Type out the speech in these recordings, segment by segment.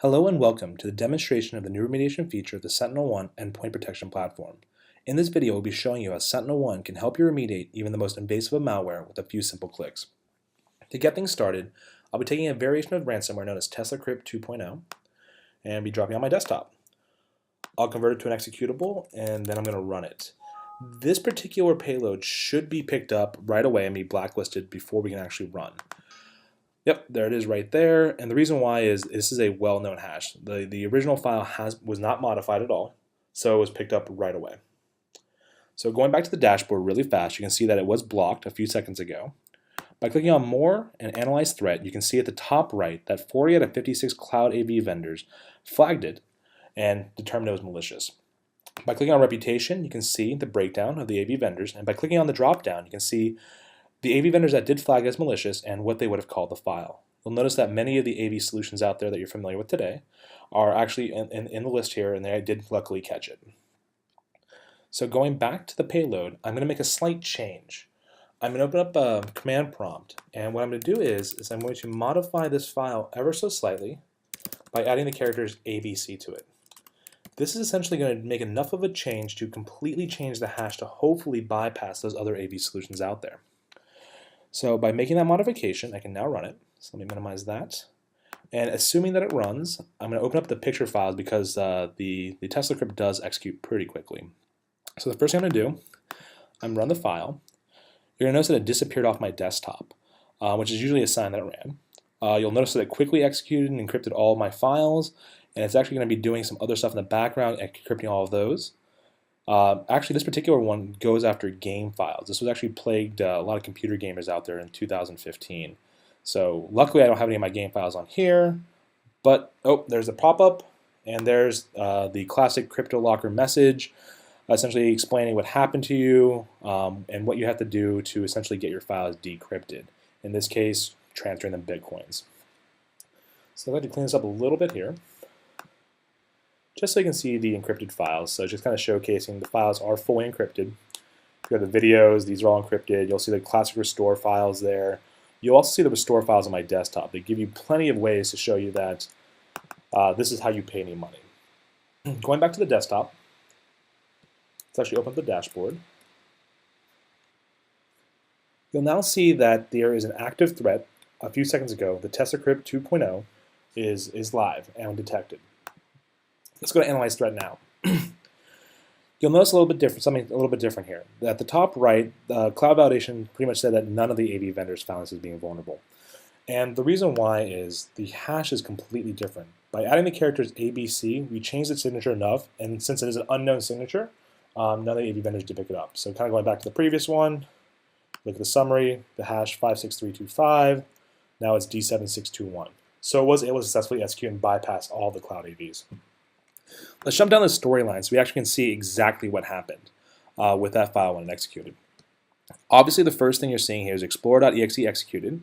Hello and welcome to the demonstration of the new remediation feature of the Sentinel-1 endpoint protection platform. In this video, we'll be showing you how Sentinel-1 can help you remediate even the most invasive of malware with a few simple clicks. To get things started, I'll be taking a variation of ransomware known as TeslaCrypt 2.0 and be dropping it on my desktop. I'll convert it to an executable and then I'm going to run it. This particular payload should be picked up right away and be blacklisted before we can actually run. Yep, there it is right there, and the reason why is this is a well-known hash. The original file was not modified at all, so it was picked up right away. So going back to the dashboard really fast, you can see that it was blocked a few seconds ago. By clicking on More and Analyze Threat, you can see at the top right that 40 out of 56 cloud AV vendors flagged it and determined it was malicious. By clicking on Reputation, you can see the breakdown of the AV vendors, and by clicking on the drop-down, you can see the AV vendors that did flag as malicious and what they would have called the file. You'll notice that many of the AV solutions out there that you're familiar with today are actually in the list here, and they did luckily catch it. So going back to the payload, I'm going to make a slight change. I'm going to open up a command prompt, and what I'm going to do is I'm going to modify this file ever so slightly by adding the characters ABC to it. This is essentially going to make enough of a change to completely change the hash to hopefully bypass those other AV solutions out there. So by making that modification, I can now run it. So let me minimize that. And assuming that it runs, I'm going to open up the picture files because the TeslaCrypt does execute pretty quickly. So the first thing I'm going to do, I'm run the file. You're going to notice that it disappeared off my desktop, which is usually a sign that it ran. You'll notice that it quickly executed and encrypted all of my files, and it's actually going to be doing some other stuff in the background and encrypting all of those. Actually, this particular one goes after game files. This was actually plagued a lot of computer gamers out there in 2015. So luckily I don't have any of my game files on here, but oh, there's a pop-up, and there's the classic CryptoLocker message, essentially explaining what happened to you and what you have to do to essentially get your files decrypted. In this case, transferring them Bitcoins. So I'd like to clean this up a little bit here, just so you can see the encrypted files. So just kind of showcasing the files are fully encrypted. You have the videos, these are all encrypted. You'll see the classic restore files there. You'll also see the restore files on my desktop. They give you plenty of ways to show you that this is how you pay any money. Going back to the desktop, let's actually open up the dashboard. You'll now see that there is an active threat. A few seconds ago, the TeslaCrypt 2.0 is live and detected. Let's go to Analyze Threat now. You'll notice something a little bit different here. At the top right, Cloud Validation pretty much said that none of the AV vendors found this as being vulnerable. And the reason why is the hash is completely different. By adding the characters ABC, we changed the signature enough, and since it is an unknown signature, none of the AV vendors did pick it up. So kind of going back to the previous one, look at the summary, the hash 56325, now it's D7621. So it was able to successfully execute and bypass all the cloud AVs. Let's jump down the storyline so we actually can see exactly what happened with that file when it executed. Obviously, the first thing you're seeing here is Explorer.exe executed,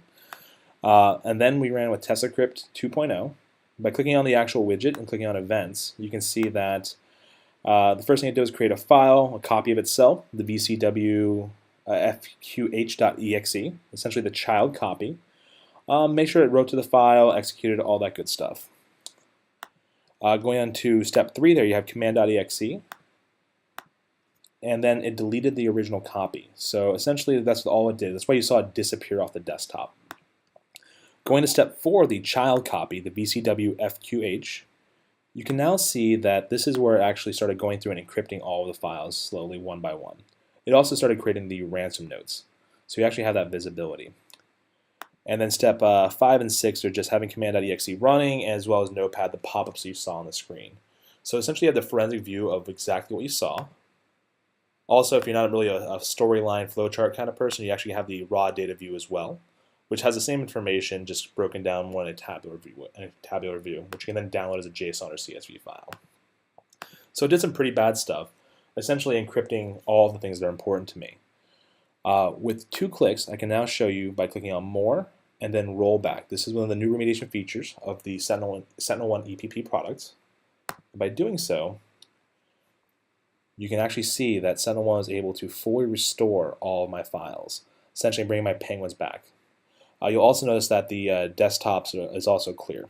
and then we ran with TeslaCrypt 2.0. By clicking on the actual widget and clicking on Events, you can see that the first thing it did was create a file, a copy of itself, the VCW fqh.exe, essentially the child copy. Make sure it wrote to the file, executed, all that good stuff. Going on to step 3 there, you have command.exe, and then it deleted the original copy. So essentially that's all it did. That's why you saw it disappear off the desktop. Going to step 4, the child copy, the VCW fqh, you can now see that this is where it actually started going through and encrypting all of the files slowly one by one. It also started creating the ransom notes. So you actually have that visibility. And then step 5 and 6 are just having command.exe running, as well as Notepad, the pop-ups you saw on the screen. So essentially you have the forensic view of exactly what you saw. Also, if you're not really a storyline flowchart kind of person, you actually have the raw data view as well, which has the same information, just broken down more in a tabular view, which you can then download as a JSON or CSV file. So it did some pretty bad stuff, essentially encrypting all the things that are important to me. With 2 clicks, I can now show you by clicking on More and then Rollback. This is one of the new remediation features of the Sentinel-1 EPP products. And by doing so, you can actually see that Sentinel-1 is able to fully restore all of my files, essentially bringing my penguins back. You'll also notice that the desktops is also clear.